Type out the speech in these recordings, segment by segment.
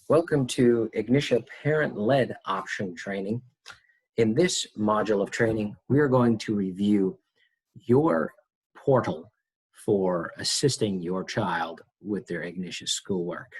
Welcome to Ignitia Parent-led option training. In this module of training, we are going to review your portal for assisting your child with their Ignitia schoolwork.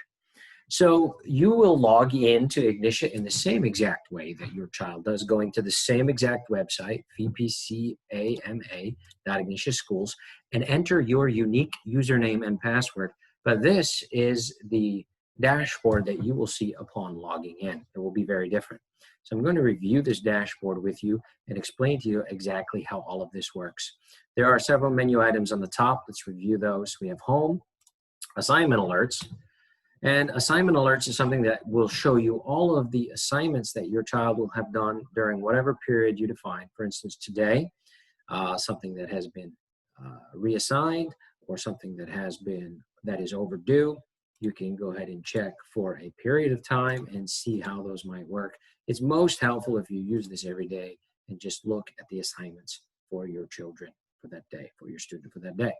So you will log into Ignitia in the same exact way that your child does, going to the same exact website, vpcama.ignitiaschools, and enter your unique username and password. But this is the dashboard that you will see upon logging in. It will be very different. So I'm going to review this dashboard with you and explain to you exactly how all of this works. There are several menu items on the top. Let's review those. We have home, assignment alerts, and assignment alerts is something that will show you all of the assignments that your child will have done during whatever period you define. For instance, today, something that has been reassigned or something that is overdue. You can go ahead and check for a period of time and see how those might work. It's most helpful if you use this every day and just look at the assignments for your children for that day, for your student for that day.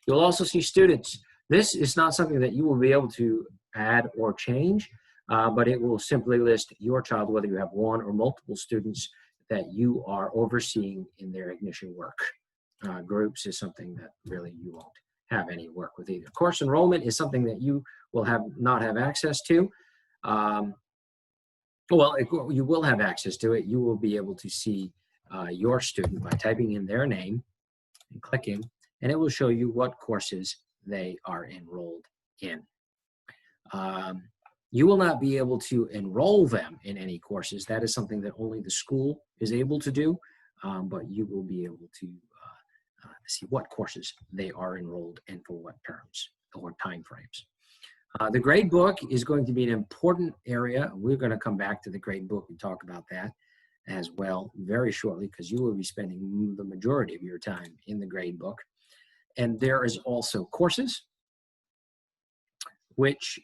You'll also see students. This is not something that you will be able to add or change, but it will simply list your child, whether you have one or multiple students that you are overseeing in their Ignition work. Groups is something that really you won't have any work with either. Course enrollment is something that you will not have access to. You will have access to it. You will be able to see your student by typing in their name and clicking, and it will show you what courses they are enrolled in. You will not be able to enroll them in any courses. That is something that only the school is able to do, but you will be able to see what courses they are enrolled in for what terms or time frames. The gradebook is going to be an important area. We're going to come back to the gradebook and talk about that as well very shortly, because you will be spending the majority of your time in the gradebook. And there is also courses, which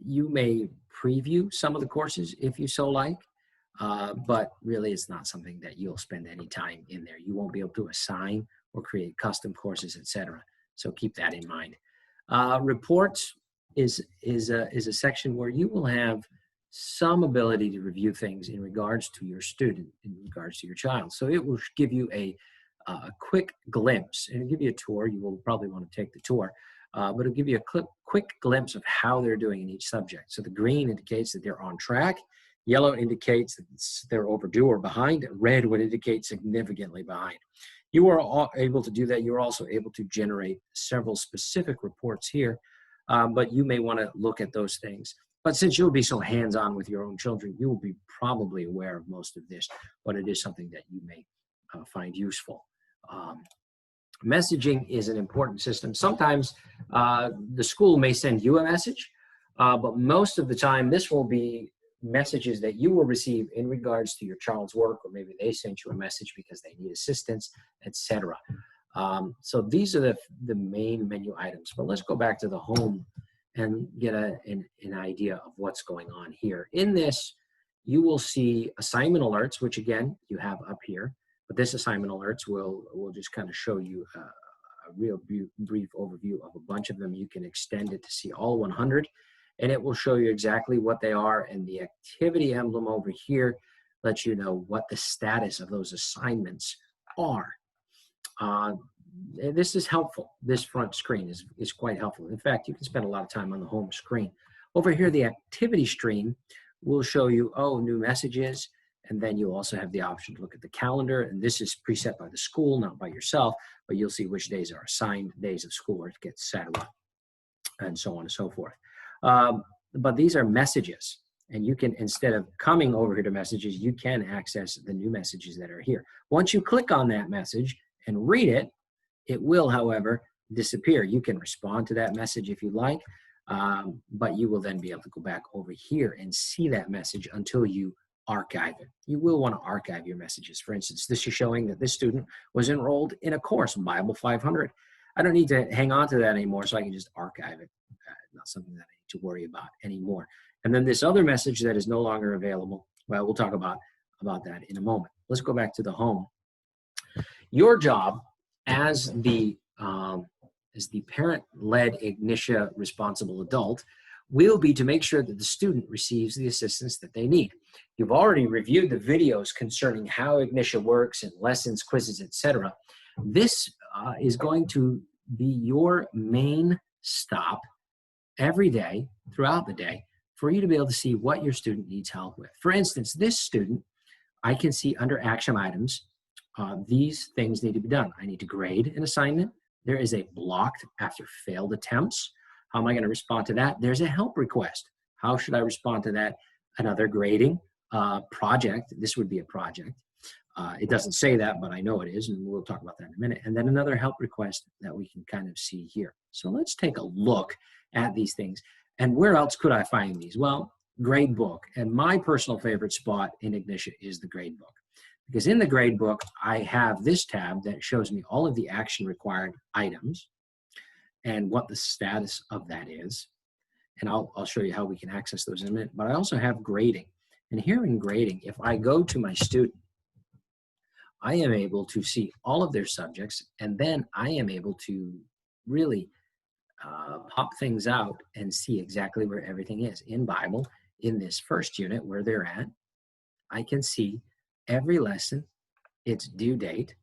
you may preview some of the courses if you so like. But really it's not something that you'll spend any time in there. You won't be able to assign or create custom courses, etc. So keep that in mind. Reports is a section where you will have some ability to review things in regards to your student, in regards to your child. So it will give you a quick glimpse, and it'll give you a tour. You will probably want to take the tour, but it'll give you a quick glimpse of how they're doing in each subject. So the green indicates that they're on track. Yellow indicates that they're overdue or behind. Red would indicate significantly behind. You are able to do that. You're also able to generate several specific reports here, but you may want to look at those things. But since you'll be so hands-on with your own children, you will be probably aware of most of this, but it is something that you may find useful. Messaging is an important system. Sometimes the school may send you a message, but most of the time this will be messages that you will receive in regards to your child's work, or maybe they sent you a message because they need assistance, etc. So these are the main menu items. But let's go back to the home and get an idea of what's going on here. In this, you will see assignment alerts, which again, you have up here. But this assignment alerts will just kind of show you a real brief overview of a bunch of them. You can extend it to see all 100. And it will show you exactly what they are, and the activity emblem over here lets you know what the status of those assignments are. This is helpful. This front screen is quite helpful. In fact, you can spend a lot of time on the home screen. Over here, the activity stream will show you, new messages, and then you'll also have the option to look at the calendar, and this is preset by the school, not by yourself, but you'll see which days are assigned days of school, or it gets set up, and so on and so forth. But these are messages, and you can, instead of coming over here to messages, you can access the new messages that are here. Once you click on that message and read it, it will, however, disappear. You can respond to that message if you like, but you will then be able to go back over here and see that message until you archive it. You will want to archive your messages. For instance, this is showing that this student was enrolled in a course, Bible 500. I don't need to hang on to that anymore, so I can just archive it. Not something that I need to worry about anymore. And then this other message that is no longer available, well, we'll talk about that in a moment. Let's go back to the home. Your job as the parent-led Ignitia responsible adult will be to make sure that the student receives the assistance that they need. You've already reviewed the videos concerning how Ignitia works and lessons, quizzes, etc. This is going to be your main stop every day, throughout the day, for you to be able to see what your student needs help with. For instance, this student, I can see under action items, these things need to be done. I need to grade an assignment. There is a blocked after failed attempts. How am I going to respond to that? There's a help request. How should I respond to that? Another grading project. This would be a project. It doesn't say that, but I know it is, and we'll talk about that in a minute. And then another help request that we can kind of see here. So let's take a look at these things. And where else could I find these? Well, Gradebook. And my personal favorite spot in Ignitia is the Gradebook. Because in the Gradebook, I have this tab that shows me all of the action required items and what the status of that is. And I'll show you how we can access those in a minute. But I also have grading. And here in grading, if I go to my student, I am able to see all of their subjects, and then I am able to really pop things out and see exactly where everything is. In Bible, in this first unit where they're at, I can see every lesson, its due date,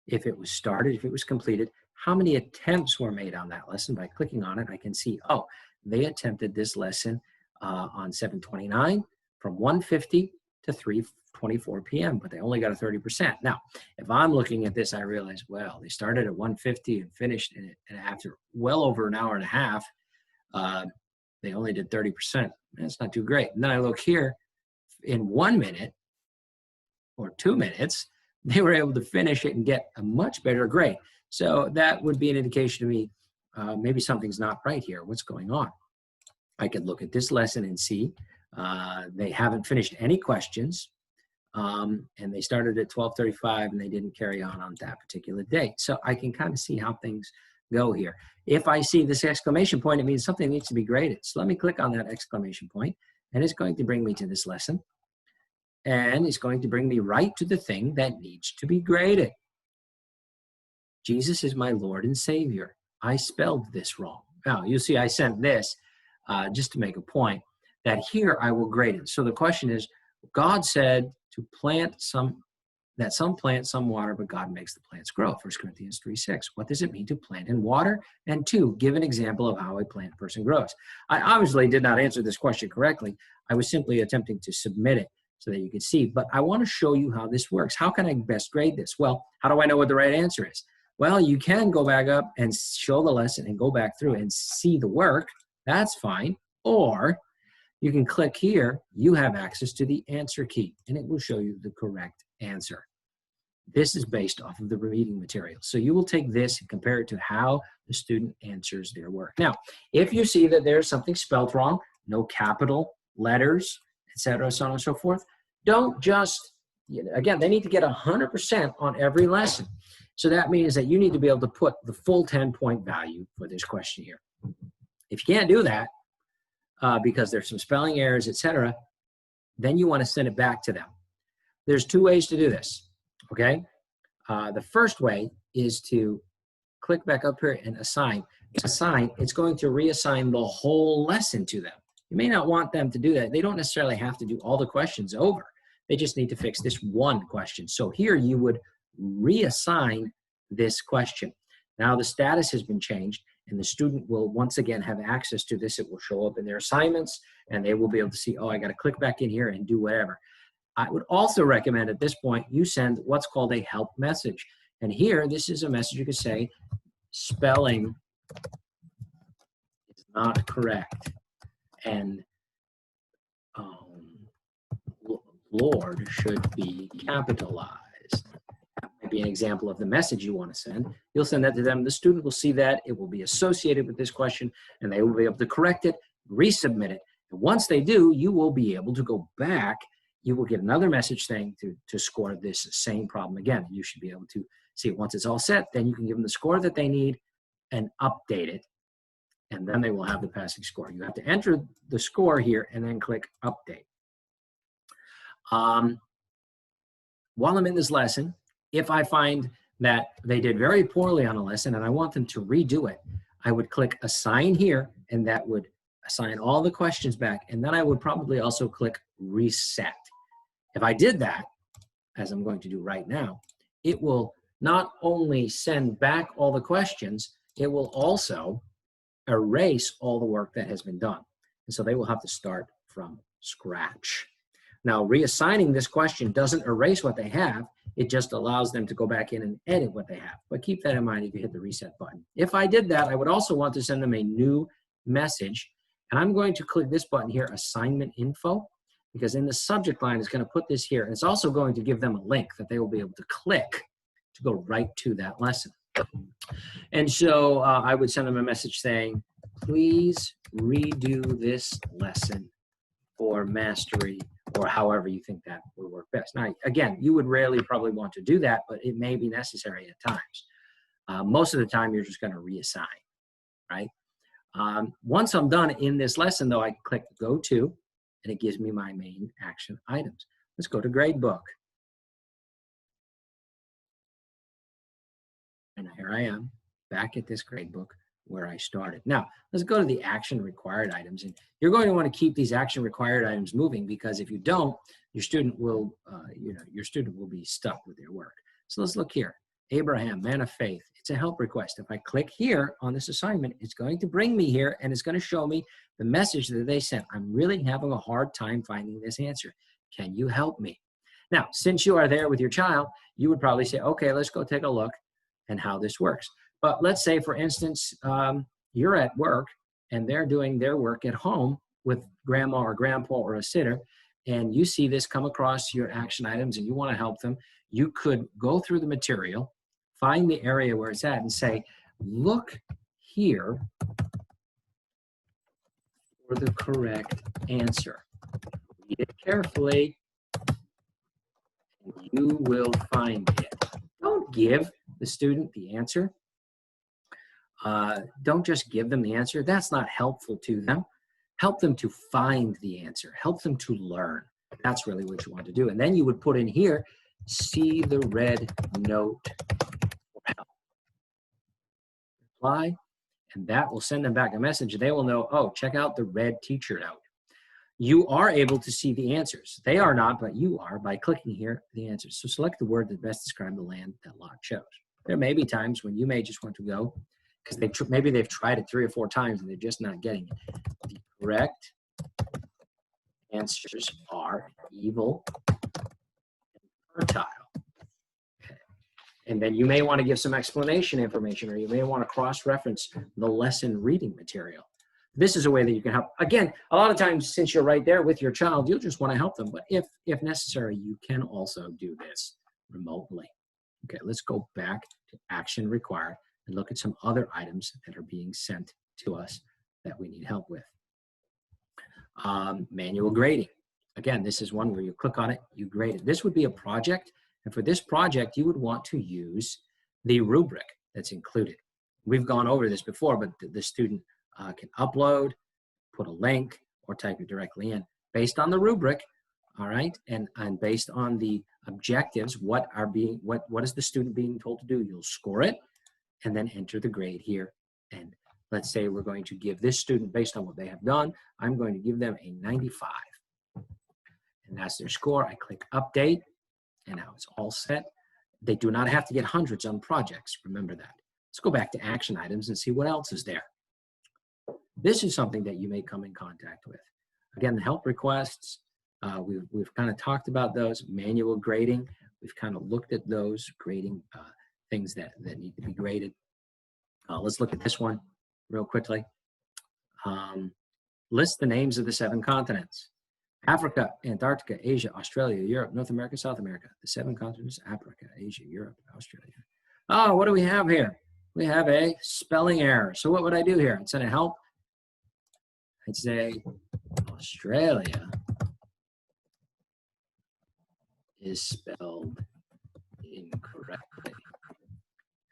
if it was started, if it was completed, how many attempts were made on that lesson. By clicking on it, I can see, oh, they attempted this lesson on 7/29 from 1:50 to 3:24 p.m., but they only got a 30%. Now, if I'm looking at this, I realize, well, they started at 1:50 and finished in it, and after well over an hour and a half, they only did 30%. That's not too great. And then I look here, in 1 minute or 2 minutes, they were able to finish it and get a much better grade. So that would be an indication to me, maybe something's not right here. What's going on? I could look at this lesson and see they haven't finished any questions, and they started at 12:35 and they didn't carry on that particular date. So I can kind of see how things go here. If I see this exclamation point, it means something needs to be graded. So let me click on that exclamation point, and it's going to bring me to this lesson. And it's going to bring me right to the thing that needs to be graded. Jesus is my Lord and Savior. I spelled this wrong. Now, you see I sent this just to make a point that here I will grade it. So the question is, God said to plant some plant, some water, but God makes the plants grow. 1 Corinthians 3:6. What does it mean to plant and water? And 2, give an example of how a plant person grows. I obviously did not answer this question correctly. I was simply attempting to submit it so that you can see, but I want to show you how this works. How can I best grade this? Well, how do I know what the right answer is? Well, you can go back up and show the lesson and go back through and see the work. That's fine. Or you can click here. You have access to the answer key, and it will show you the correct answer. This is based off of the reading material. So you will take this and compare it to how the student answers their work. Now, if you see that there's something spelled wrong, no capital letters, etc., so on and so forth, don't just, again, they need to get 100% on every lesson. So that means that you need to be able to put the full 10-point value for this question here. If you can't do that, because there's some spelling errors, etc., then you want to send it back to them. There's 2 ways to do this, okay? The first way is to click back up here and assign. It's going to reassign the whole lesson to them. You may not want them to do that. They don't necessarily have to do all the questions over. They just need to fix this one question. So here you would reassign this question. Now the status has been changed, and the student will once again have access to this. It will show up in their assignments, and they will be able to see, oh, I got to click back in here and do whatever. I would also recommend at this point you send what's called a help message. And here, this is a message you could say, spelling is not correct. And Lord should be capitalized. That might be an example of the message you want to send. You'll send that to them. The student will see that. It will be associated with this question, and they will be able to correct it, resubmit it. And once they do, you will be able to go back. You will get another message saying to score this same problem again. You should be able to see it once it's all set. Then you can give them the score that they need and update it. And then they will have the passing score. You have to enter the score here and then click update. While I'm in this lesson, if I find that they did very poorly on a lesson and I want them to redo it, I would click assign here, and that would assign all the questions back, and then I would probably also click reset. If I did that, as I'm going to do right now, it will not only send back all the questions, it will also erase all the work that has been done. And so they will have to start from scratch. Now, reassigning this question doesn't erase what they have. It just allows them to go back in and edit what they have. But keep that in mind if you hit the reset button. If I did that, I would also want to send them a new message. And I'm going to click this button here, assignment info, because in the subject line, it's going to put this here. And it's also going to give them a link that they will be able to click to go right to that lesson. And so I would send them a message saying, please redo this lesson for mastery, or however you think that would work best. Now, again, you would rarely probably want to do that, but it may be necessary at times. Most of the time, you're just going to reassign, right? Once I'm done in this lesson, though, I click Go To, and it gives me my main action items. Let's go to Gradebook. And here I am, back at this Gradebook where I started. Now, let's go to the action required items. And you're going to want to keep these action required items moving, because if you don't, your student will, your student will be stuck with their work. So let's look here. Abraham, man of faith. It's a help request. If I click here on this assignment, it's going to bring me here, and it's going to show me the message that they sent. I'm really having a hard time finding this answer. Can you help me? Now, since you are there with your child, you would probably say, okay, let's go take a look and how this works. But let's say, for instance, you're at work and they're doing their work at home with grandma or grandpa or a sitter, and you see this come across your action items and you want to help them. You could go through the material, find the area where it's at, and say, look here for the correct answer. Read it carefully, and you will find it. Don't give the student the answer. Don't just give them the answer. That's not helpful to them. Help them to find the answer. Help them to learn. That's really what you want to do. And then you would put in here, see the red note for help. Reply, and that will send them back a message. They will know, oh, check out the red teacher note. You are able to see the answers. They are not, but you are by clicking here, the answers. So select the word that best describes the land that Lot chose. There may be times when you may just want to go, because maybe they've tried it 3 or 4 times and they're just not getting it. The correct answers are evil and fertile. Okay. And then you may want to give some explanation information, or you may want to cross-reference the lesson reading material. This is a way that you can help. Again, a lot of times, since you're right there with your child, you'll just want to help them. But if necessary, you can also do this remotely. Okay, let's go back to action required and look at some other items that are being sent to us that we need help with. Manual grading. Again, this is one where you click on it, you grade it. This would be a project, and for this project, you would want to use the rubric that's included. We've gone over this before, but the student can upload, put a link, or type it directly in based on the rubric, all right, and based on the objectives, what is the student being told to do? You'll score it, and then enter the grade here. And let's say we're going to give this student, based on what they have done, I'm going to give them a 95. And that's their score. I click update, and now it's all set. They do not have to get hundreds on projects. Remember that. Let's go back to action items and see what else is there. This is something that you may come in contact with. Again, the help requests, we've kind of talked about those. Manual grading, we've kind of looked at those grading things that need to be graded. Let's look at this one real quickly. List the names of the 7 continents. Africa, Antarctica, Asia, Australia, Europe, North America, South America. The 7 continents: Africa, Asia, Europe, Australia. Oh, what do we have here? We have a spelling error. So what would I do here? Instead of help, I'd say Australia is spelled incorrectly.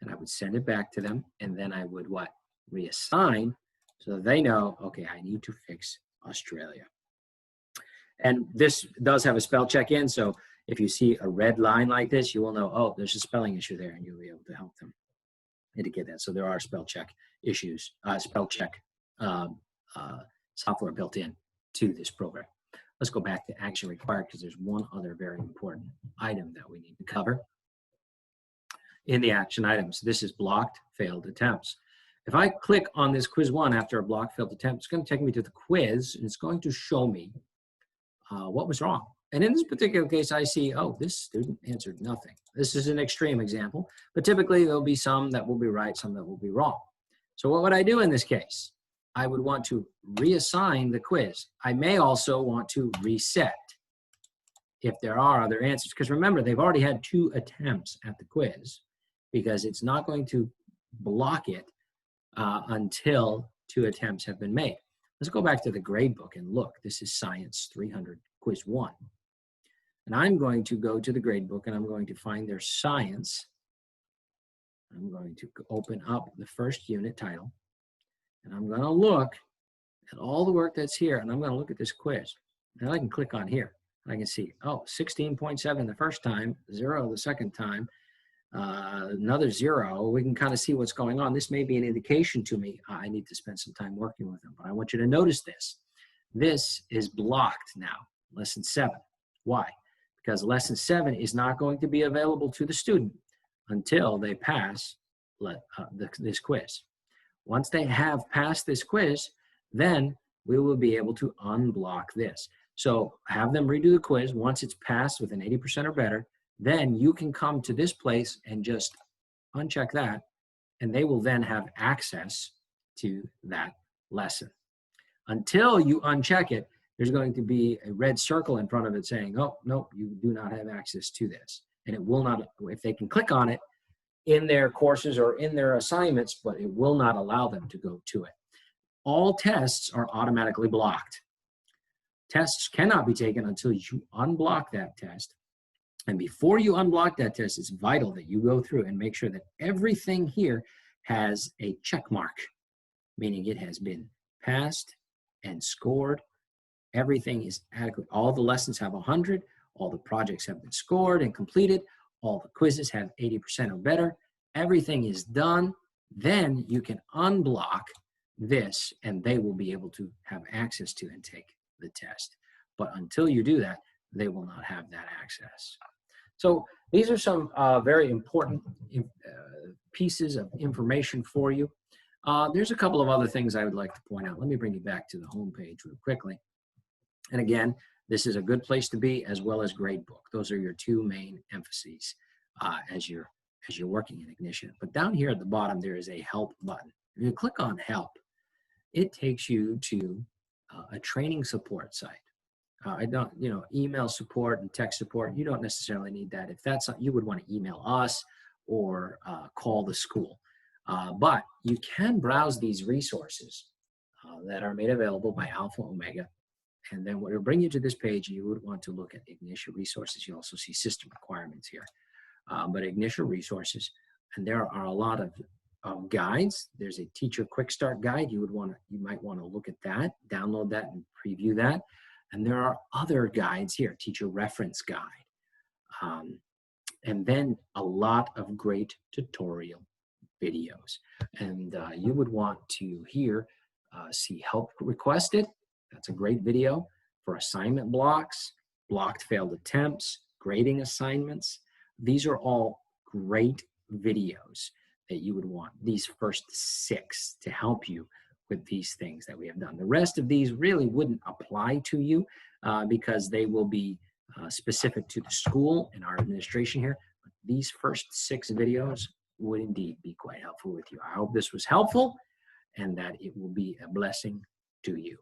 And I would send it back to them, and then I would what? Reassign, so that they know, okay, I need to fix Australia. And this does have a spell check in, so if you see a red line like this, you will know, oh, there's a spelling issue there, and you'll be able to help them indicate that. So there are spell check issues, spell check software built in to this program. Let's go back to action required because there's one other very important item that we need to cover. In the action items, this is blocked failed attempts. If I click on this quiz 1 after a blocked failed attempt, it's going to take me to the quiz and it's going to show me what was wrong. And in this particular case, I see, oh, this student answered nothing. This is an extreme example, but typically there'll be some that will be right, some that will be wrong. So what would I do in this case? I would want to reassign the quiz. I may also want to reset if there are other answers, because remember, they've already had 2 attempts at the quiz because it's not going to block it until 2 attempts have been made. Let's go back to the gradebook and look. This is Science 300 Quiz 1. And I'm going to go to the gradebook and I'm going to find their science. I'm going to open up the first unit title and I'm going to look at all the work that's here and I'm going to look at this quiz. And I can click on here. I can see, oh, 16.7 the first time, 0 the second time, another 0. We can kind of see what's going on. This may be an indication to me. I need to spend some time working with them, but I want you to notice this. This is blocked now, lesson 7. Why? Because lesson 7 is not going to be available to the student until they pass this quiz. Once they have passed this quiz, then we will be able to unblock this. So have them redo the quiz. Once it's passed with an 80% or better, then you can come to this place and just uncheck that, and they will then have access to that lesson. Until you uncheck it, there's going to be a red circle in front of it saying, oh, no, you do not have access to this. And it will not, if they can click on it in their courses or in their assignments, but it will not allow them to go to it. All tests are automatically blocked. Tests cannot be taken until you unblock that test. And before you unblock that test, it's vital that you go through and make sure that everything here has a check mark, meaning it has been passed and scored. Everything is adequate. All the lessons have 100. All the projects have been scored and completed. All the quizzes have 80% or better. Everything is done. Then you can unblock this and they will be able to have access to and take the test. But until you do that, they will not have that access. So these are some very important pieces of information for you. There's a couple of other things I would like to point out. Let me bring you back to the home page real quickly. And again, this is a good place to be, as well as Gradebook. Those are your 2 main emphases as you're working in Ignitia. But down here at the bottom, there is a help button. If you click on help, it takes you to a training support site. I don't, email support and text support, you don't necessarily need that. If that's something, you would want to email us or call the school. But you can browse these resources that are made available by Alpha Omega. And then what will bring you to this page, you would want to look at Ignitia resources. You also see system requirements here. But Ignitia resources, and there are a lot of guides. There's a teacher quick start guide. You might want to look at that, download that and preview that. And there are other guides here, teacher reference guide. And then a lot of great tutorial videos. And you would want to here see help requested. That's a great video for assignment blocks, blocked failed attempts, grading assignments. These are all great videos that you would want, these first 6, to help you with these things that we have done. The rest of these really wouldn't apply to you because they will be specific to the school and our administration here. But these first 6 videos would indeed be quite helpful with you. I hope this was helpful and that it will be a blessing to you.